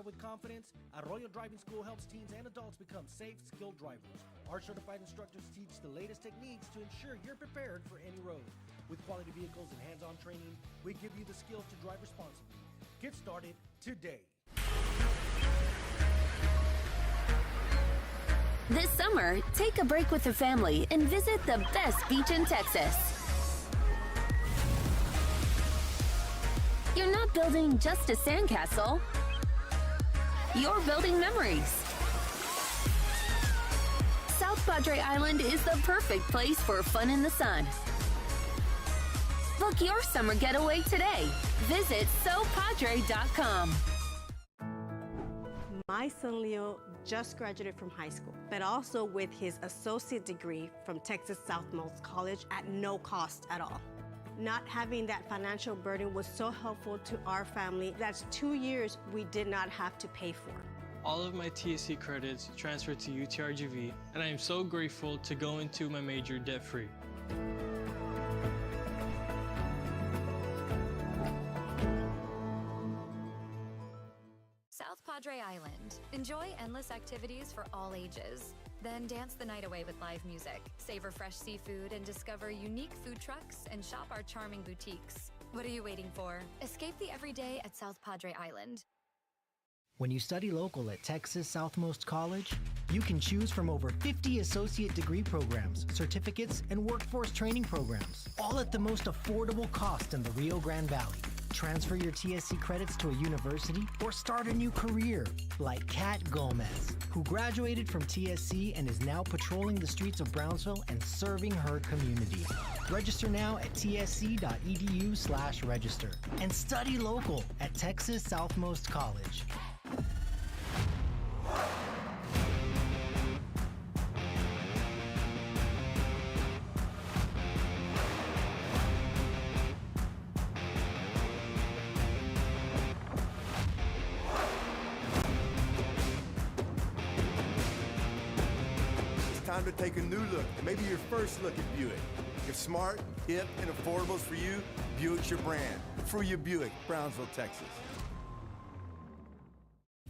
drive with confidence, Arroyo Driving School helps teens and adults become safe, skilled drivers. Our certified instructors teach the latest techniques to ensure you're prepared for any road. With quality vehicles and hands-on training, we give you the skills to drive responsibly. Get started today. This summer, take a break with the family and visit the best beach in Texas. You're not building just a sandcastle. You're building memories. South Padre Island is the perfect place for fun in the sun. Book your summer getaway today. Visit SoPadre.com. My son Leo just graduated from high school, but also with his associate degree from Texas Southmost College at no cost at all. Not having that financial burden was so helpful to our family. That's 2 years we did not have to pay for. All of my TSC credits transferred to UTRGV, and I am so grateful to go into my major debt-free. South Padre Island. Enjoy endless activities for all ages. Then dance the night away with live music. Savor fresh seafood and discover unique food trucks and shop our charming boutiques. What are you waiting for? Escape the everyday at South Padre Island. When you study local at Texas Southmost College, you can choose from over 50 associate degree programs, certificates, and workforce training programs, all at the most affordable cost in the Rio Grande Valley. Transfer your TSC credits to a university or start a new career, like Kat Gomez, who graduated from TSC and is now patrolling the streets of Brownsville and serving her community. Register now at tsc.edu/register and study local at Texas Southmost College. Time to take a new look, and maybe your first look at Buick. If smart, hip, and affordable is for you, Buick's your brand. Fruya Buick, Brownsville, Texas.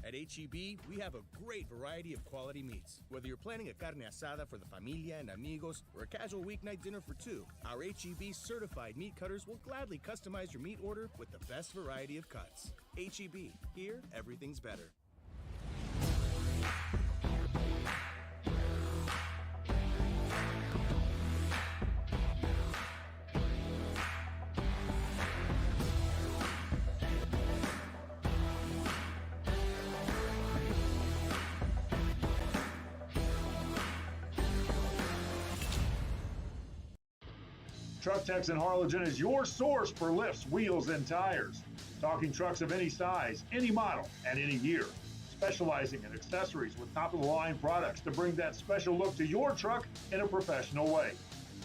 At H-E-B, we have a great variety of quality meats. Whether you're planning a carne asada for the familia and amigos or a casual weeknight dinner for two, our H-E-B certified meat cutters will gladly customize your meat order with the best variety of cuts. H-E-B, here, everything's better. Truck Techs in Harlingen is your source for lifts, wheels, and tires. Talking trucks of any size, any model, and any year. Specializing in accessories with top-of-the-line products to bring that special look to your truck in a professional way.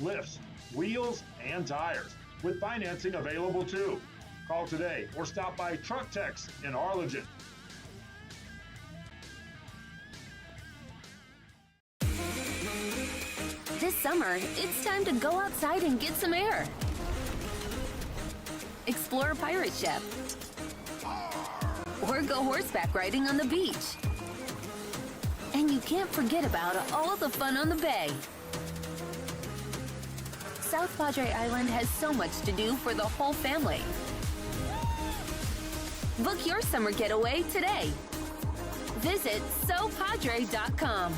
Lifts, wheels, and tires, with financing available too. Call today or stop by Truck Techs in Harlingen. This summer, it's time to go outside and get some air. Explore a pirate ship. Or go horseback riding on the beach. And you can't forget about all the fun on the bay. South Padre Island has so much to do for the whole family. Book your summer getaway today. Visit SoPadre.com.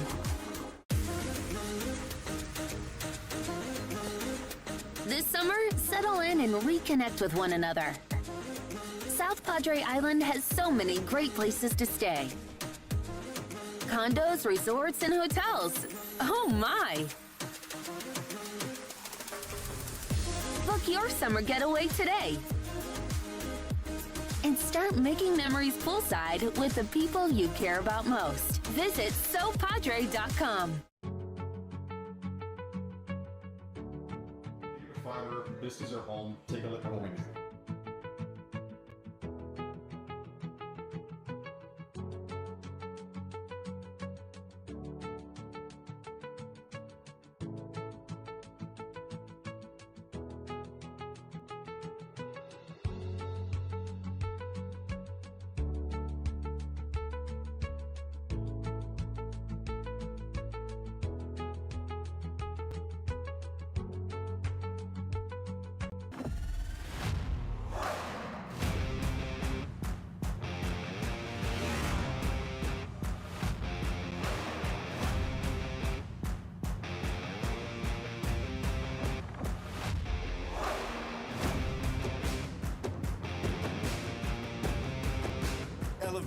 This summer, settle in and reconnect with one another. South Padre Island has so many great places to stay. Condos, resorts, and hotels. Oh my! Book your summer getaway today. And start making memories poolside with the people you care about most. Visit SoPadre.com. Farmer, this is our home. Take a look at what we do.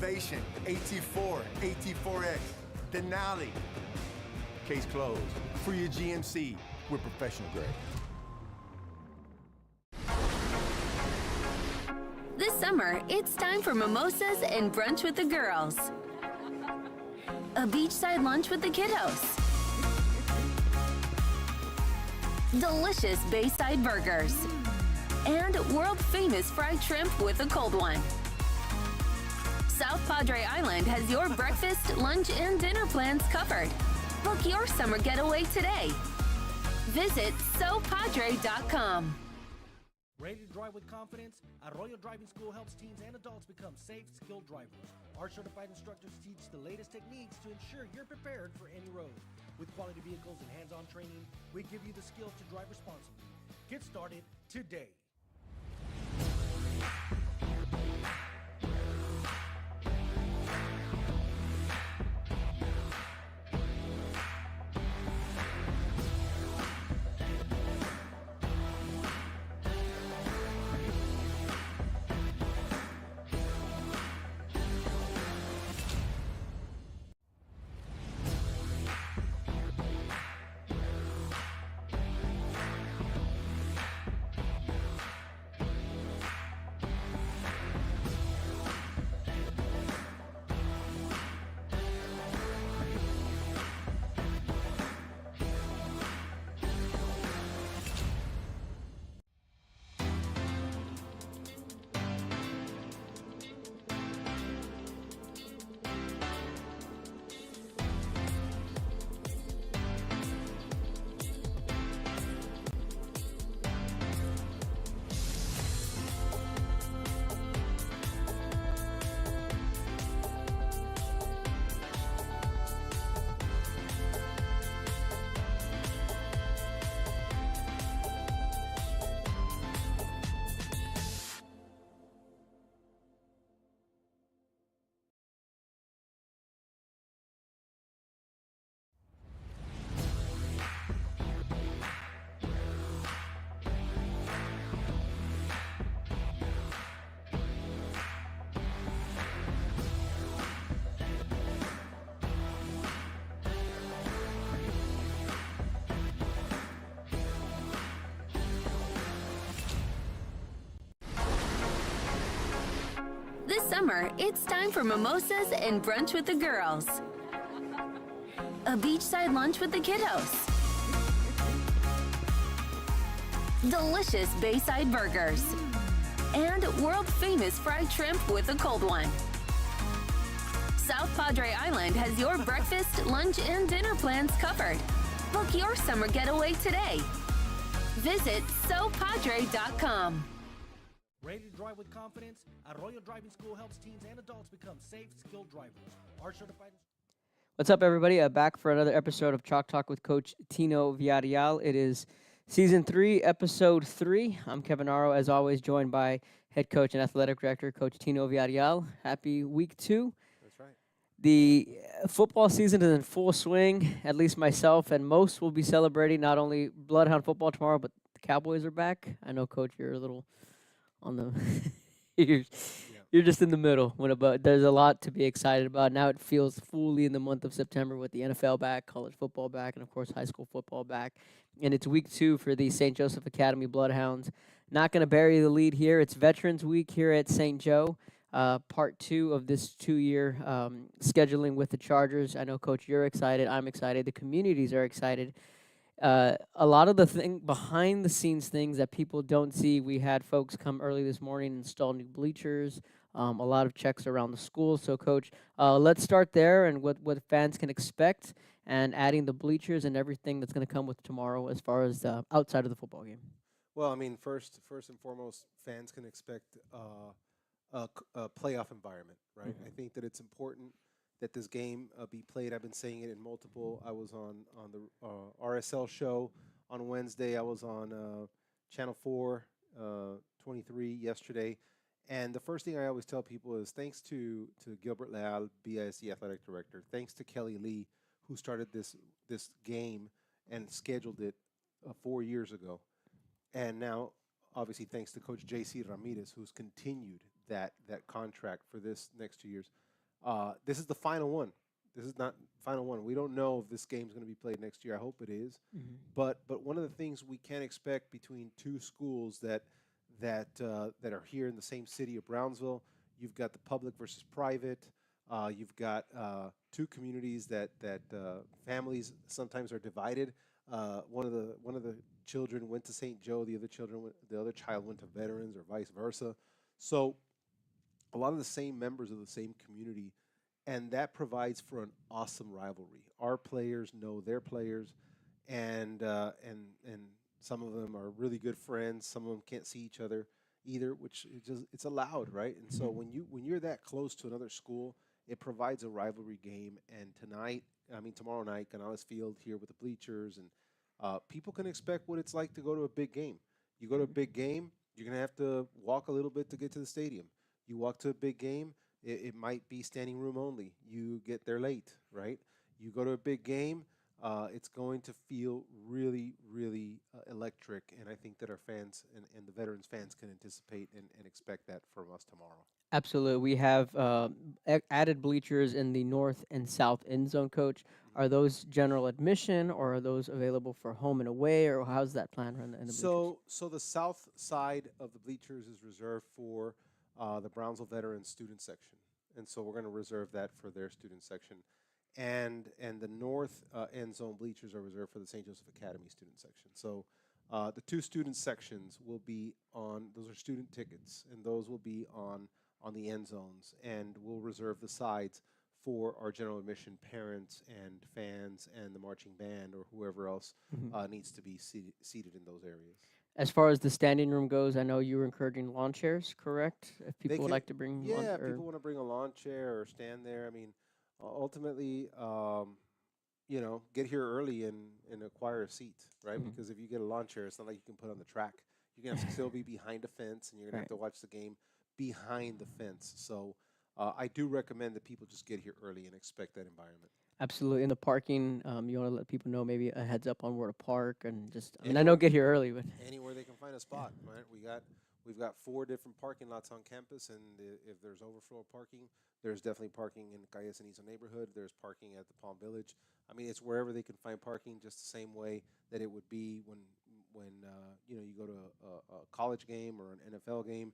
Innovation, AT4, AT4X, Denali. Case closed. For your GMC, we're professional grade. This summer, it's time for mimosas and brunch with the girls. A beachside lunch with the kiddos. Delicious bayside burgers. And world-famous fried shrimp with a cold one. South Padre Island has your breakfast, lunch, and dinner plans covered. Book your summer getaway today. Visit sopadre.com. Ready to drive with confidence? Arroyo Driving School helps teens and adults become safe, skilled drivers. Our certified instructors teach the latest techniques to ensure you're prepared for any road. With quality vehicles and hands-on training, we give you the skills to drive responsibly. Get started today. This summer, it's time for mimosas and brunch with the girls. A beachside lunch with the kiddos. Delicious bayside burgers. And world-famous fried shrimp with a cold one. South Padre Island has your breakfast, lunch, and dinner plans covered. Book your summer getaway today. Visit sopadre.com. Ready to drive with confidence? Arroyo Driving School helps teens and adults become safe, skilled drivers. Our certified... What's up, everybody? Back for another episode of Chalk Talk with Coach Tino Villarreal. It is Season 3, Episode 3. I'm Kevin Aro, as always, joined by Head Coach and Athletic Director, Coach Tino Villarreal. Happy Week 2. That's right. The football season is in full swing. At least myself and most will be celebrating not only Bloodhound football tomorrow, but the Cowboys are back. I know, Coach, you're a little on the you're just in the middle but there's a lot to be excited about. Now it feels fully in the month of September with the NFL back, college football back, and of course high school football back. And it's week 2 for the St. Joseph Academy Bloodhounds. Not going to bury the lead here. It's Veterans Week here at St. Joe. Part 2 of this 2-year scheduling with the Chargers. I know, Coach, you're excited. I'm excited. The communities are excited. A lot of the behind the scenes things that people don't see. We had folks come early this morning, install new bleachers, a lot of checks around the school. So, Coach, let's start there and what fans can expect, and adding the bleachers and everything that's going to come with tomorrow as far as outside of the football game. Well, I mean, first and foremost, fans can expect a playoff environment, right? Mm-hmm. I think that it's important that this game be played. I've been saying it in multiple. I was on the RSL show on Wednesday. I was on Channel 4, 23 yesterday. And the first thing I always tell people is thanks to Gilbert Leal, BISD Athletic Director, thanks to Kelly Lee, who started this game and scheduled it 4 years ago. And now, obviously, thanks to Coach J.C. Ramirez, who's continued that contract for this next 2 years. This is the final one. This is not final one. We don't know if this game's going to be played next year. I hope it is. But one of the things we can't expect between two schools that are here in the same city of Brownsville, you've got the public versus private. You've got two communities that families sometimes are divided. One of the children went to St. Joe. The other child went to Veterans, or vice versa. So a lot of the same members of the same community, and that provides for an awesome rivalry. Our players know their players, and some of them are really good friends. Some of them can't see each other either, which is just it's allowed, right? And so when you're that close to another school, it provides a rivalry game. And tomorrow night, Canales Field here with the bleachers, and people can expect what it's like to go to a big game. You go to a big game, you're gonna have to walk a little bit to get to the stadium. You walk to a big game, it might be standing room only. You get there late, right? You go to a big game, it's going to feel really, really electric, and I think that our fans and the veterans fans can anticipate and expect that from us tomorrow. Absolutely. We have added bleachers in the north and south end zone, coach. Are those general admission, or are those available for home and away, or how's that plan run in the bleachers? So the south side of the bleachers is reserved for the Brownsville Veterans student section, and so we're going to reserve that for their student section, and the north end zone bleachers are reserved for the St. Joseph Academy student section. So the two student sections will be on; those are student tickets, and those will be on the end zones, and we'll reserve the sides for our general admission parents and fans and the marching band or whoever else needs to be seated in those areas. As far as the standing room goes, I know you were encouraging lawn chairs, correct? If They people would can, like to bring lawn, yeah, or people want to bring a lawn chair or stand there. I mean, ultimately, get here early and acquire a seat, right? Because if you get a lawn chair, it's not like you can put on the track. You're gonna have to still be behind a fence, and you're gonna have to watch the game behind the fence. So I do recommend that people just get here early and expect that environment. absolutely. In the parking, you want to let people know maybe a heads up on where to park, and just, I mean, I know Anywhere, get here early, but anywhere they can find a spot, right? We've got 4 different parking lots on campus, and if there's overflow parking, there's definitely parking in the Calle Cenizo neighborhood. There's parking at the Palm Village. I mean, it's wherever they can find parking, just the same way that it would be when you go to a college game or an NFL game.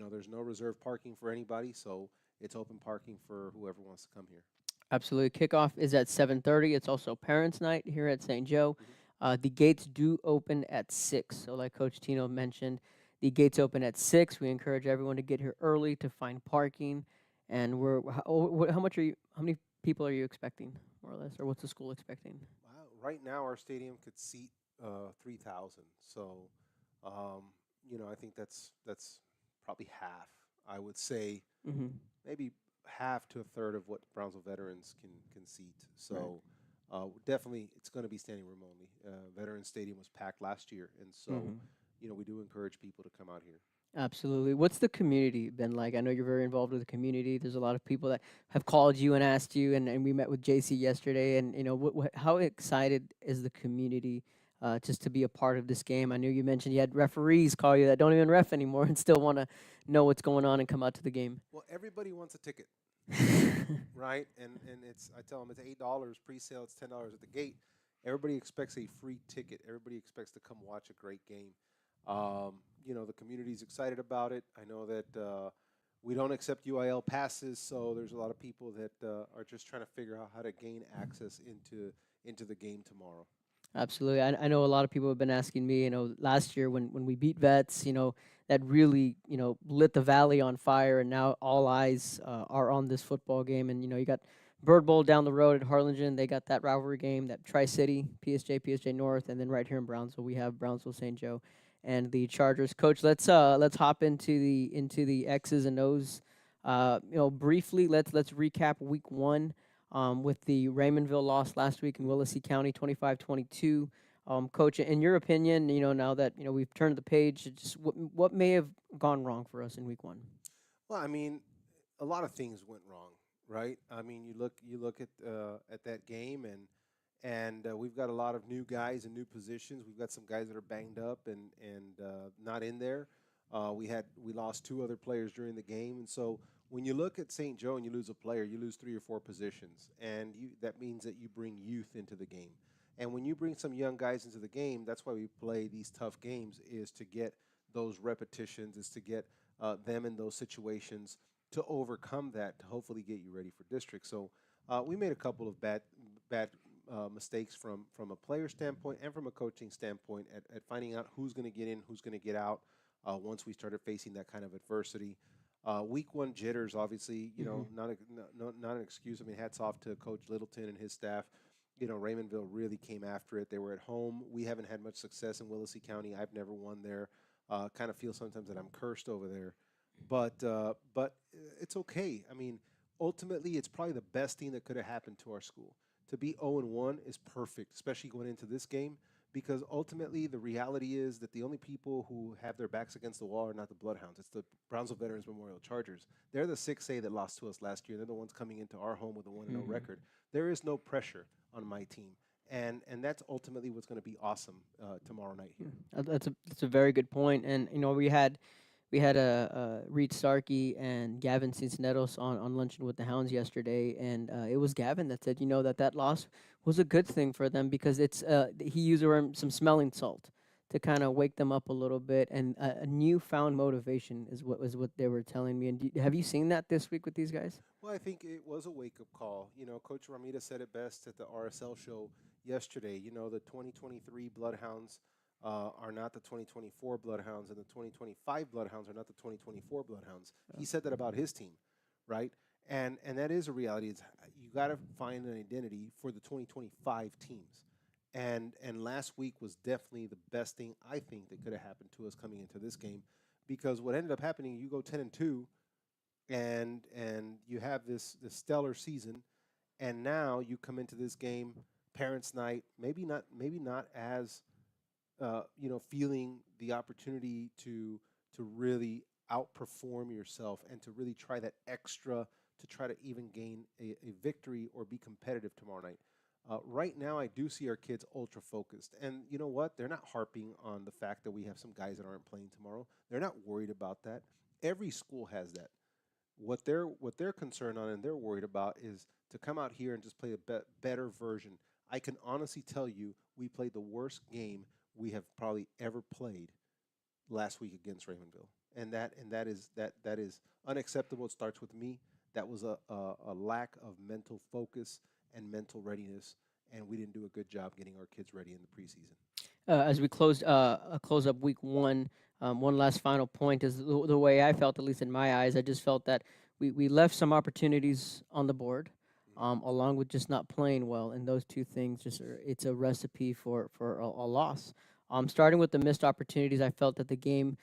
There's no reserved parking for anybody, so it's open parking for whoever wants to come here. absolutely. Kickoff is at 7:30. It's also Parents' Night here at St. Joe. The gates do open at 6. So, like Coach Tino mentioned, the gates open at 6. We encourage everyone to get here early to find parking. And how many people are you expecting, more or less, or what's the school expecting? Wow. Right now, our stadium could seat 3,000. So, I think that's probably half. I would say Mm-hmm. maybe half to a third of what Brownsville veterans can seat. So, definitely, it's going to be standing room only. Veterans Stadium was packed last year, and so we do encourage people to come out here. Absolutely. What's the community been like? I know you're very involved with the community. There's a lot of people that have called you and asked you, and we met with JC yesterday. And how excited is the community just to be a part of this game? I know you mentioned you had referees call you that don't even ref anymore and still want to know what's going on and come out to the game. Well, everybody wants a ticket, right? And I tell them it's $8 pre-sale. It's $10 at the gate. Everybody expects a free ticket. Everybody expects to come watch a great game. The community's excited about it. I know that we don't accept UIL passes, so there's a lot of people that are just trying to figure out how to gain access into the game tomorrow. Absolutely. I know a lot of people have been asking me, last year when we beat Vets, that really, lit the Valley on fire, and now all eyes are on this football game. And, you got Bird Bowl down the road at Harlingen. They got that rivalry game, that Tri-City, PSJ North, and then right here in Brownsville, we have Brownsville St. Joe and the Chargers. Coach, let's hop into the X's and O's. Briefly, let's recap week 1. With the Raymondville loss last week in Willacy County, 25-22. Coach, in your opinion, now that we've turned the page, just what may have gone wrong for us in week 1? Well, I mean, a lot of things went wrong, right? I mean, you look at that game, and we've got a lot of new guys in new positions. We've got some guys that are banged up and not in there. We lost 2 other players during the game, and so when you look at St. Joe and you lose a player, you lose 3 or 4 positions, and that means that you bring youth into the game. And when you bring some young guys into the game, that's why we play these tough games, is to get those repetitions, is to get them in those situations to overcome that, to hopefully get you ready for district. So we made a couple of bad mistakes from a player standpoint and from a coaching standpoint at finding out who's going to get in, who's going to get out once we started facing that kind of adversity. Week 1 jitters, obviously, not an excuse. I mean, hats off to Coach Littleton and his staff. Raymondville really came after it. They were at home. We haven't had much success in Willacy County. I've never won there. Kind of feel sometimes that I'm cursed over there, but it's okay. I mean, ultimately, it's probably the best thing that could have happened to our school. To be 0-1 is perfect, especially going into this game, because ultimately the reality is that the only people who have their backs against the wall are not the Bloodhounds. It's the Brownsville Veterans Memorial Chargers. They're the 6A that lost to us last year. They're the ones coming into our home with a 1-0 record. There is no pressure on my team. And that's ultimately what's going to be awesome tomorrow night here. That's a very good point. And we had Reed Starkey and Gavin Cincinnatus on Luncheon with the Hounds yesterday, and it was Gavin that said that loss was a good thing for them because it's he used some smelling salt to kind of wake them up a little bit, and a newfound motivation is what they were telling me. And have you seen that this week with these guys? Well, I think it was a wake-up call. Coach Ramita said it best at the RSL show yesterday. The 2023 Bloodhounds are not the 2024 Bloodhounds, and the 2025 Bloodhounds are not the 2024 Bloodhounds. He said that about his team, right? And that is a reality. You got to find an identity for the 2025 teams. And last week was definitely the best thing I think that could have happened to us coming into this game, because what ended up happening, you go 10-2, and you have this stellar season, and now you come into this game, Parents' Night, maybe not as feeling the opportunity to really outperform yourself and to really try that extra to try to even gain a victory or be competitive tomorrow night. Right now, I do see our kids ultra focused, and you know what? They're not harping on the fact that we have some guys that aren't playing tomorrow. They're not worried about that. Every school has that. What they're concerned on and they're worried about is to come out here and just play a better version. I can honestly tell you, we played the worst game we have probably ever played last week against Raymondville, and that is unacceptable. It starts with me. That was a lack of mental focus and mental readiness, and we didn't do a good job getting our kids ready in the preseason. As we close up week 1, one last final point is the way I felt, at least in my eyes. I just felt that we left some opportunities on the board, along with just not playing well, and those two things it's a recipe for a loss. Starting with the missed opportunities, I felt that the game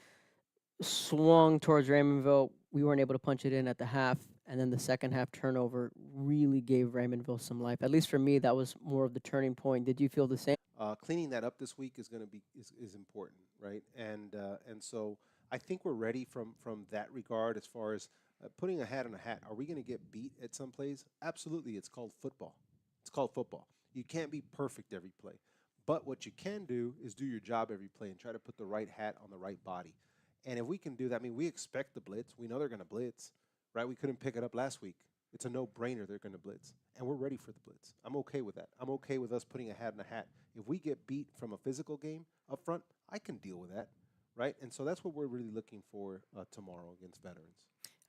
swung towards Raymondville. We weren't able to punch it in at the half, and then the second half turnover really gave Raymondville some life. At least for me, that was more of the turning point. Did you feel the same? Cleaning that up this week is going to be is important, right? And so I think we're ready from that regard as far as putting a hat on a hat. Are we going to get beat at some plays? Absolutely. It's called football. It's called football. You can't be perfect every play. But what you can do is do your job every play and try to put the right hat on the right body. And if we can do that, I mean, we expect the blitz. We know they're going to blitz, right? We couldn't pick it up last week. It's a no-brainer they're going to blitz, and we're ready for the blitz. I'm okay with that. I'm okay with us putting a hat in a hat. If we get beat from a physical game up front, I can deal with that, right? And so that's what we're really looking for tomorrow against Veterans.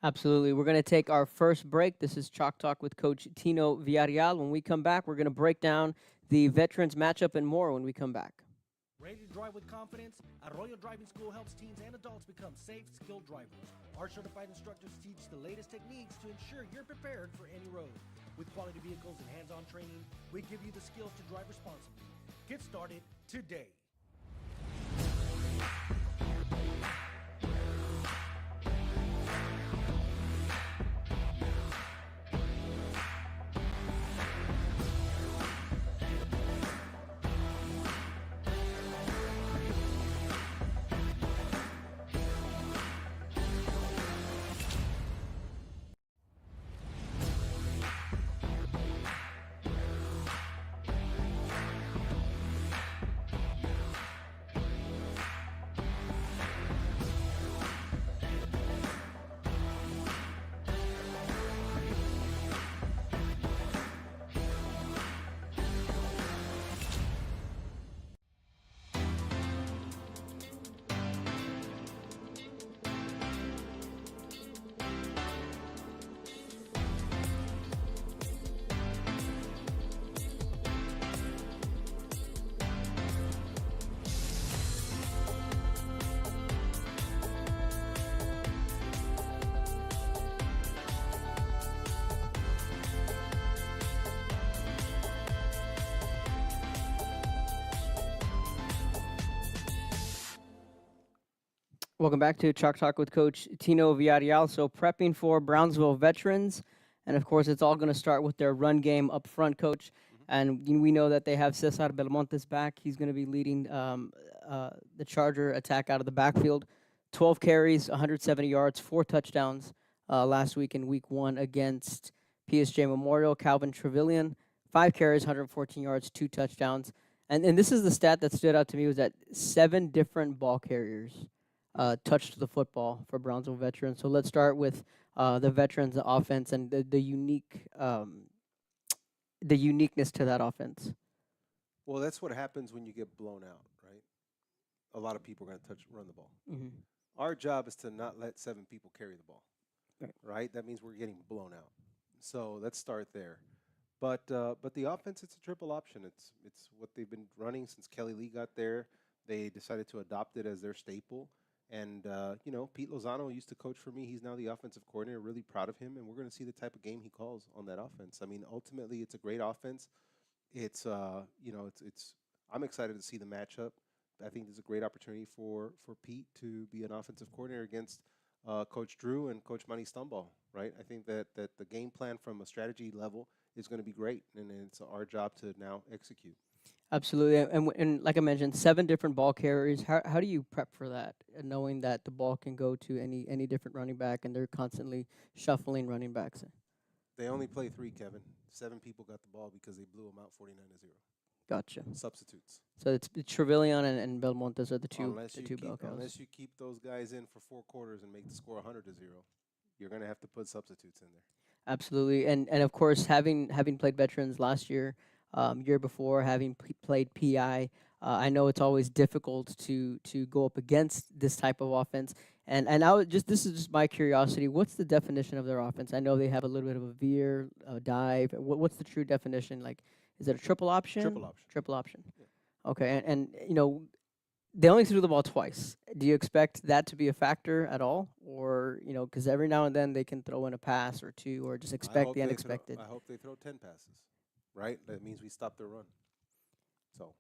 Absolutely. We're going to take our first break. This is Chalk Talk with Coach Tino Villarreal. When we come back, we're going to break down the Veterans matchup and more when we come back. Ready to drive with confidence? Arroyo Driving School helps teens and adults become safe, skilled drivers. Our certified instructors teach the latest techniques to ensure you're prepared for any road. With quality vehicles and hands-on training, we give you the skills to drive responsibly. Get started today. Welcome back to Chalk Talk with Coach Tino Villarreal. So prepping for Brownsville veterans, and of course, it's all going to start with their run game up front, Coach. And we know that they have Cesar Belmontes back. He's going to be leading the Charger attack out of the backfield. 12 carries, 170 yards, 4 touchdowns last week in Week 1 against PSJ Memorial. Calvin Trevelyan, 5 carries, 114 yards, 2 touchdowns. And this is the stat that stood out to me, was that 7 different ball carriers touched the football for Brownsville veterans. So let's start with the veterans offense and the uniqueness to that offense. Well, that's what happens when you get blown out, right? A lot of people are going to run the ball. Mm-hmm. Our job is to not let 7 people carry the ball, Right. right? That means we're getting blown out. So let's start there. But the offense, it's a triple option. It's what they've been running since Kelly Lee got there. They decided to adopt it as their staple. And, Pete Lozano used to coach for me. He's now the offensive coordinator. Really proud of him. And we're going to see the type of game he calls on that offense. I mean, ultimately, it's a great offense. It's, I'm excited to see the matchup. I think there's a great opportunity for Pete to be an offensive coordinator against Coach Drew and Coach Manny Stumball, right? I think that the game plan from a strategy level is going to be great, and it's our job to now execute. Absolutely. And like I mentioned, 7 different ball carriers. How do you prep for that, knowing that the ball can go to any different running back and they're constantly shuffling running backs? They only play 3, Kevin. 7 people got the ball because they blew them out 49-0. Gotcha. Substitutes. So it's Trevelyan and Belmontes are the two bell cows. Unless you keep those guys in for 4 quarters and make the score 100-0, you're going to have to put substitutes in there. Absolutely. And of course, having played veterans last year, year before, having played PI, I know it's always difficult to go up against this type of offense. And this is just my curiosity. What's the definition of their offense? I know they have a little bit of a veer, a dive. What's the true definition? Like, is it a triple option? Triple option. Triple option. Yeah. Okay. And they only threw the ball twice. Do you expect that to be a factor at all? Or, because every now and then they can throw in a pass or 2 or just expect the unexpected. I hope they throw 10 passes, right? That means we stop their run. So,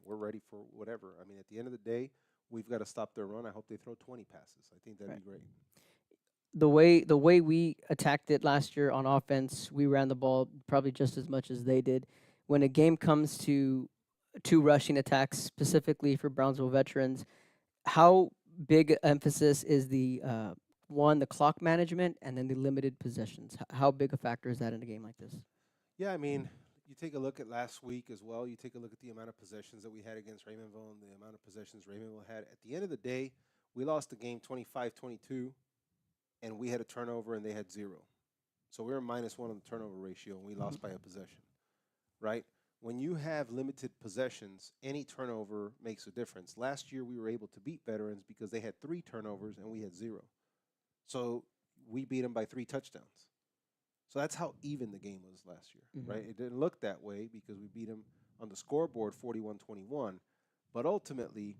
we're ready for whatever. At the end of the day, we've got to stop their run. I hope they throw 20 passes. I think that'd be great. The way we attacked it last year on offense, we ran the ball probably just as much as they did. When a game comes to 2 rushing attacks, specifically for Brownsville veterans, how big emphasis is the clock management and then the limited possessions? How big a factor is that in a game like this? Yeah, you take a look at last week as well. You take a look at the amount of possessions that we had against Raymondville and the amount of possessions Raymondville had. At the end of the day, we lost the game 25-22, and we had a turnover and they had 0. So we were -1 on the turnover ratio, and we lost by a possession, right? When you have limited possessions, any turnover makes a difference. Last year, we were able to beat veterans because they had 3 turnovers and we had 0. So we beat them by 3 touchdowns. So that's how even the game was last year, right? It didn't look that way because we beat them on the scoreboard 41-21. But ultimately,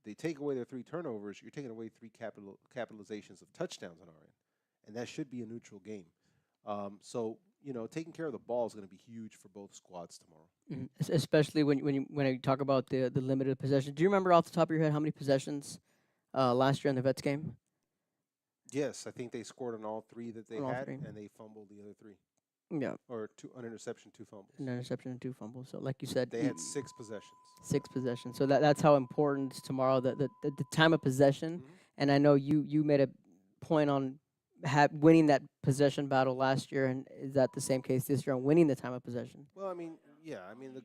they take away their 3 turnovers, you're taking away 3 capitalizations of touchdowns on our end. And that should be a neutral game. Taking care of the ball is going to be huge for both squads tomorrow. Mm-hmm. Especially when you talk about the limited possessions. Do you remember off the top of your head how many possessions last year in the Vets game? Yes, I think they scored on all 3 that they had, and they fumbled the other 3. Yeah. Or an interception, 2 fumbles. An interception and 2 fumbles. So, like you said, they had 6 possessions. 6 possessions. So that's how important tomorrow the time of possession. And I know you made a point on winning that possession battle last year, and is that the same case this year on winning the time of possession? Well, the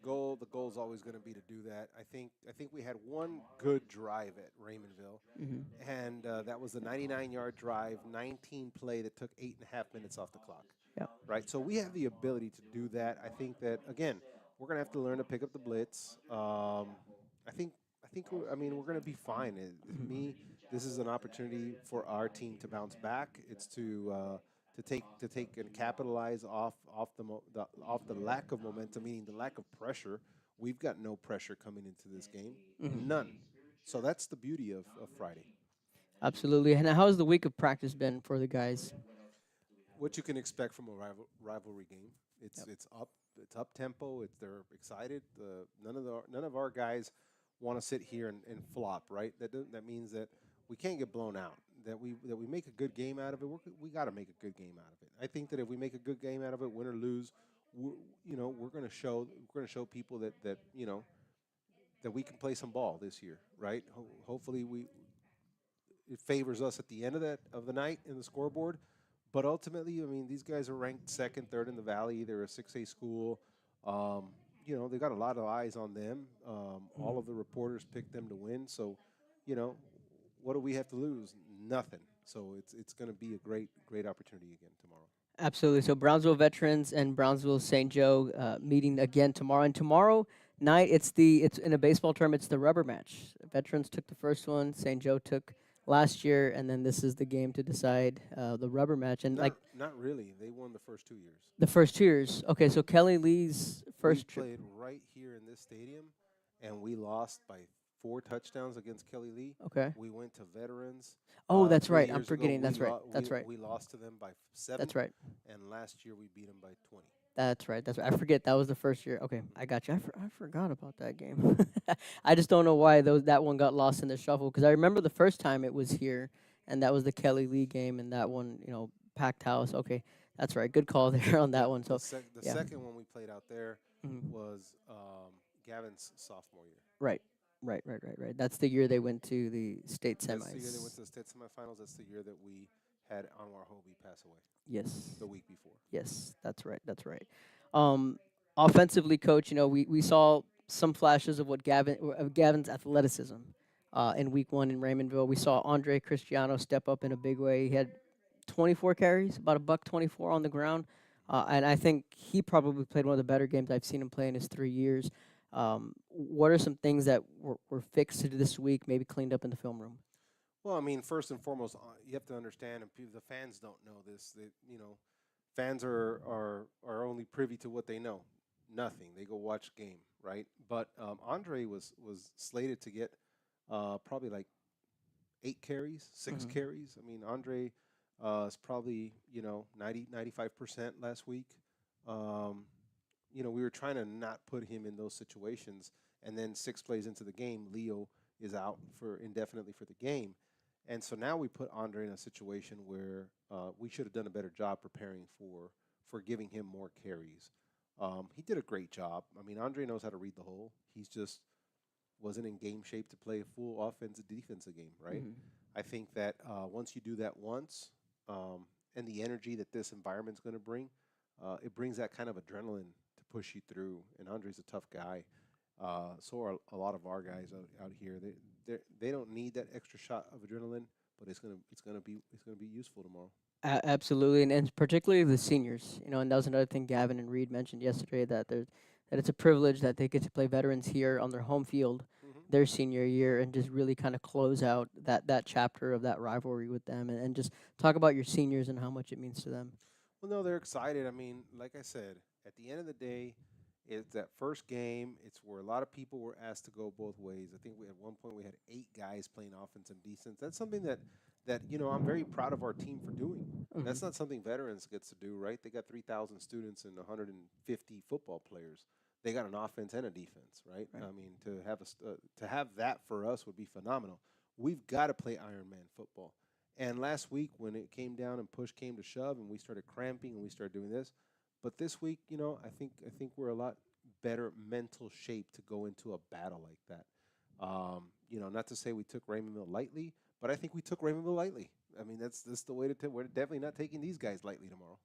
goal is always going to be to do that. I think we had one good drive at Raymondville, and that was a 99-yard drive, 19 play that took 8.5 minutes off the clock. Yeah. Right. So we have the ability to do that. I think that again, we're going to have to learn to pick up the blitz. I think we're going to be fine. This is an opportunity for our team to bounce back. It's to take and capitalize off the lack of momentum, meaning the lack of pressure. We've got no pressure coming into this game, none. So that's the beauty of Friday. Absolutely. And how has the week of practice been for the guys? What you can expect from a rivalry game. It's up tempo. They're excited. None of our guys want to sit here and flop, right? That means that we can't get blown out. That we make a good game out of it. We got to make a good game out of it. I think that if we make a good game out of it, win or lose, we're going to show people that that we can play some ball this year, right? Hopefully, it favors us at the end of the night in the scoreboard. But ultimately, I mean, these guys are ranked second, third in the Valley. They're a 6A school. Um, they've got a lot of eyes on them. All of the reporters picked them to win. So, you know, what do we have to lose? Nothing. So it's going to be a great opportunity again tomorrow. Absolutely. So Brownsville Veterans and Brownsville St. Joe meeting again tomorrow. And tomorrow night, it's in a baseball term. It's the rubber match. Veterans took the first one. St. Joe took last year, and then this is the game to decide the rubber match. And Not really. They won the first 2 years. the first 2 years. Okay, so Kelly Lee's first We played right here in this stadium, and we lost by 4 touchdowns against Kelly Lee. Okay. We went to Veterans. Oh, that's 3 right. I'm years ago. forgetting. That's right. That's we, right. We lost to them by 7. That's right. And last year we beat them by 20. That's right. That's right. I forget that was the first year. Okay, I got you. I forgot about that game. I just don't know why that one got lost in the shuffle because I remember the first time it was here, and that was the Kelly Lee game, and that one, packed house. Okay, that's right. Good call there on that one. So The second one we played out there was Gavin's sophomore year. Right. That's the year they went to the state semis. That's the year they went to the state semifinals. That's the year that we had Anwar Hobie pass away. Yes. The week before. Yes, that's right. That's right. Offensively, coach, we saw some flashes of Gavin's athleticism in week 1 in Raymondville. We saw Andre Cristiano step up in a big way. He had 24 carries, about $124 on the ground, and I think he probably played one of the better games I've seen him play in his 3 years. What are some things that were fixed this week, maybe cleaned up in the film room? Well, I mean, first and foremost, you have to understand, and the fans don't know this. That fans are only privy to what they know. Nothing. They go watch game, right? But Andre was slated to get probably like 8 carries, 6 carries. I mean, Andre is probably 95% last week. We were trying to not put him in those situations, and then 6 plays into the game, Leo is out for indefinitely for the game. And so now we put Andre in a situation where we should have done a better job preparing for giving him more carries. He did a great job. I mean, Andre knows how to read the hole. He's just wasn't in game shape to play a full offensive defensive game, right? I think that once you do that once, and the energy that this environment's going to bring, it brings that kind of adrenaline to push you through. And Andre's a tough guy. So are a lot of our guys out here. They don't need that extra shot of adrenaline, but it's gonna be useful tomorrow. Absolutely, and particularly the seniors. And that was another thing Gavin and Reed mentioned yesterday that it's a privilege that they get to play veterans here on their home field their senior year and just really kind of close out that chapter of that rivalry with them and just talk about your seniors and how much it means to them. Well, no, they're excited. I mean, like I said, at the end of the day, it's that first game. It's where a lot of people were asked to go both ways. I think at one point we had 8 guys playing offense and defense. That's something that I'm very proud of our team for doing. That's not something veterans gets to do, right? They got 3,000 students and 150 football players. They got an offense and a defense, right? I mean, to have that for us would be phenomenal. We've got to play Ironman football. And last week when it came down and push came to shove and we started cramping and we started doing this. But this week, I think we're a lot better mental shape to go into a battle like that. Not to say we took Raymondville lightly, but I think we took Raymondville lightly. I mean, that's the way to. We're definitely not taking these guys lightly tomorrow.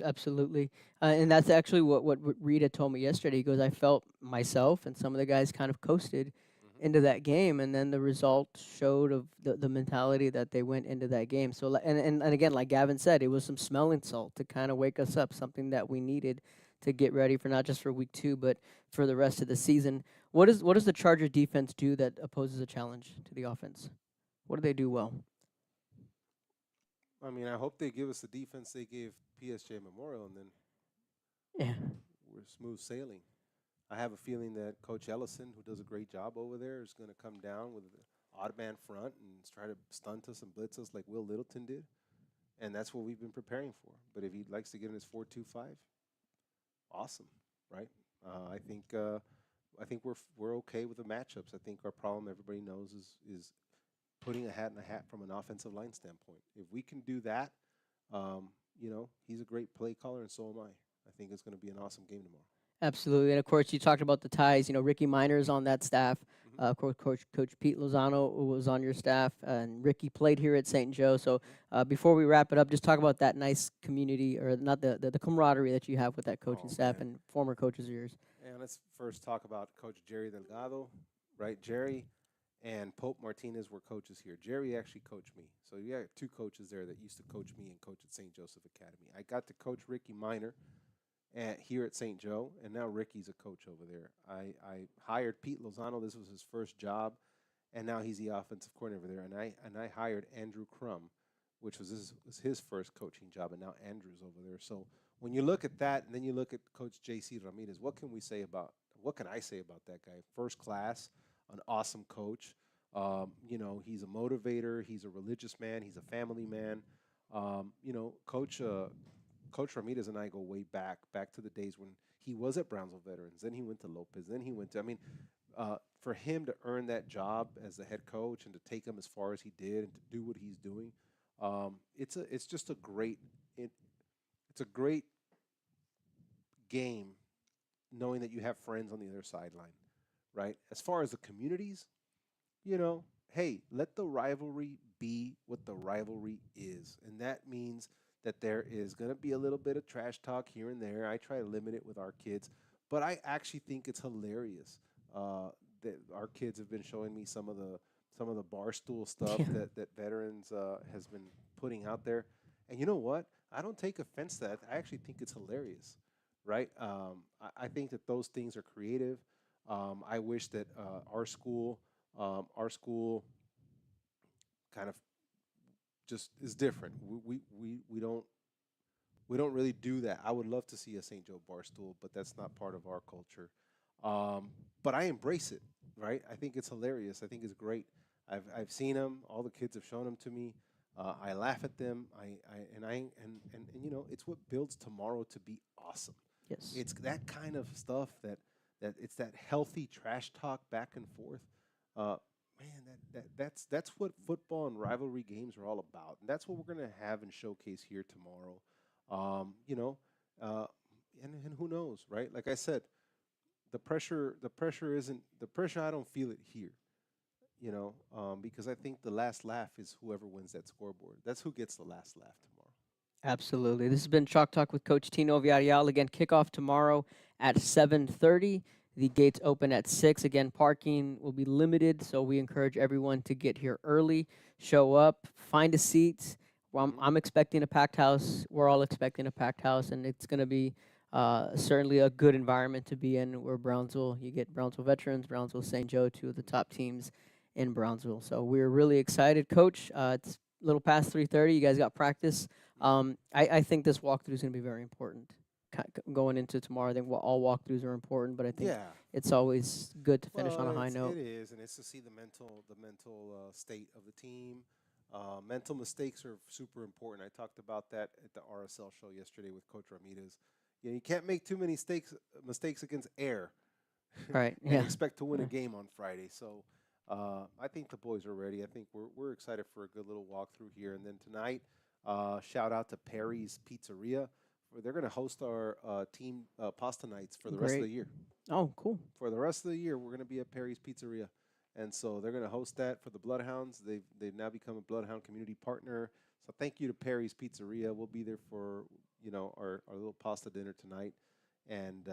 Absolutely, and that's actually what Reed had told me yesterday. He goes, I felt myself and some of the guys kind of coasted into that game, and then the result showed of the mentality that they went into that game. So, and again, like Gavin said, it was some smelling salt to kind of wake us up, something that we needed to get ready for not just for week 2, but for the rest of the season. What does the Chargers defense do that poses a challenge to the offense? What do they do well? I mean, I hope they give us the defense they gave PSJ Memorial, and then we're smooth sailing. I have a feeling that Coach Ellison, who does a great job over there, is going to come down with an odd man front and try to stunt us and blitz us like Will Littleton did, and that's what we've been preparing for. But if he likes to get in his 4-2-5, awesome, right? I think we're okay with the matchups. I think our problem, everybody knows, is putting a hat in a hat from an offensive line standpoint. If we can do that, he's a great play caller, and so am I. I think it's going to be an awesome game tomorrow. Absolutely, and of course, you talked about the ties. Ricky Miner's on that staff. Mm-hmm. Of course, Coach Pete Lozano was on your staff, and Ricky played here at St. Joe. So, before we wrap it up, just talk about that nice community, or not the camaraderie that you have with that coaching staff and former coaches of yours. And let's first talk about Coach Jerry Delgado, right? Jerry and Pope Martinez were coaches here. Jerry actually coached me. So you got two coaches there that used to coach me and coach at St. Joseph Academy. I got to coach Ricky Miner here at St. Joe, and now Ricky's a coach over there. I hired Pete Lozano. This was his first job, and now he's the offensive coordinator over there. And I hired Andrew Crum, which was his first coaching job, and now Andrew's over there. So when you look at that, and then you look at Coach J.C. Ramirez, what can I say about that guy? First class, an awesome coach. He's a motivator. He's a religious man. He's a family man. Coach Ramirez and I go way back to the days when he was at Brownsville Veterans. Then he went to Lopez. Then he went to, for him to earn that job as the head coach and to take him as far as he did and to do what he's doing, it's just a great game knowing that you have friends on the other sideline, right? As far as the communities, hey, let the rivalry be what the rivalry is. And that means that there is going to be a little bit of trash talk here and there. I try to limit it with our kids, but I actually think it's hilarious that our kids have been showing me some of the barstool stuff that Veterans has been putting out there. And you know what? I don't take offense to that. I actually think it's hilarious, right? I think that those things are creative. I wish that our school kind of just is different. We don't really do that. I would love to see a St. Joe Barstool, but that's not part of our culture. But I embrace it, right? I think it's hilarious. I think it's great. I've seen them. All the kids have shown them to me. I laugh at them. It's what builds tomorrow to be awesome. Yes. It's that kind of stuff that it's that healthy trash talk back and forth. That's what football and rivalry games are all about, and that's what we're going to have and showcase here tomorrow. And who knows, right? Like I said, the pressure I don't feel it here, because I think the last laugh is whoever wins that scoreboard. That's who gets the last laugh tomorrow. Absolutely. This has been Chalk Talk with Coach Tino Villarreal. Again, kickoff tomorrow at 7:30. The gates open at 6. Again, parking will be limited, so we encourage everyone to get here early, show up, find a seat. Well, I'm expecting a packed house. We're all expecting a packed house, and it's going to be certainly a good environment to be in. Where you get Brownsville Veterans, Brownsville St. Joe, two of the top teams in Brownsville. So we're really excited, Coach. It's a little past 3:30. You guys got practice. I think this walkthrough is going to be very important. Going into tomorrow, I think all walkthroughs are important, but I think it's always good to finish on a high note. It is, and it's to see the mental state of the team. Mental mistakes are super important. I talked about that at the RSL show yesterday with Coach Ramirez. You can't make too many mistakes against air, right? and expect to win a game on Friday. So I think the boys are ready. I think we're excited for a good little walkthrough here, and then tonight, shout out to Perry's Pizzeria. They're going to host our team pasta nights for the rest of the year. Oh, cool. For the rest of the year, we're going to be at Perry's Pizzeria. And so they're going to host that for the Bloodhounds. They've now become a Bloodhound community partner. So thank you to Perry's Pizzeria. We'll be there for, our little pasta dinner tonight. And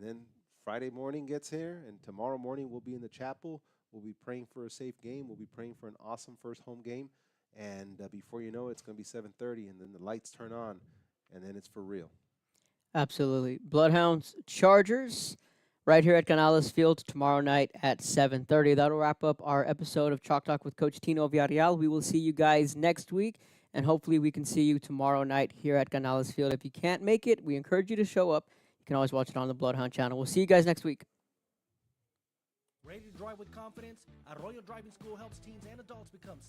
then Friday morning gets here, and tomorrow morning we'll be in the chapel. We'll be praying for a safe game. We'll be praying for an awesome first home game. And before you know it, it's going to be 7:30, and then the lights turn on. And then it's for real. Absolutely. Bloodhounds, Chargers, right here at Canales Field tomorrow night at 7:30. That'll wrap up our episode of Chalk Talk with Coach Tino Villarreal. We will see you guys next week, and hopefully we can see you tomorrow night here at Canales Field. If you can't make it, we encourage you to show up. You can always watch it on the Bloodhound channel. We'll see you guys next week. Ready to drive with confidence? Arroyo Driving School helps teens and adults become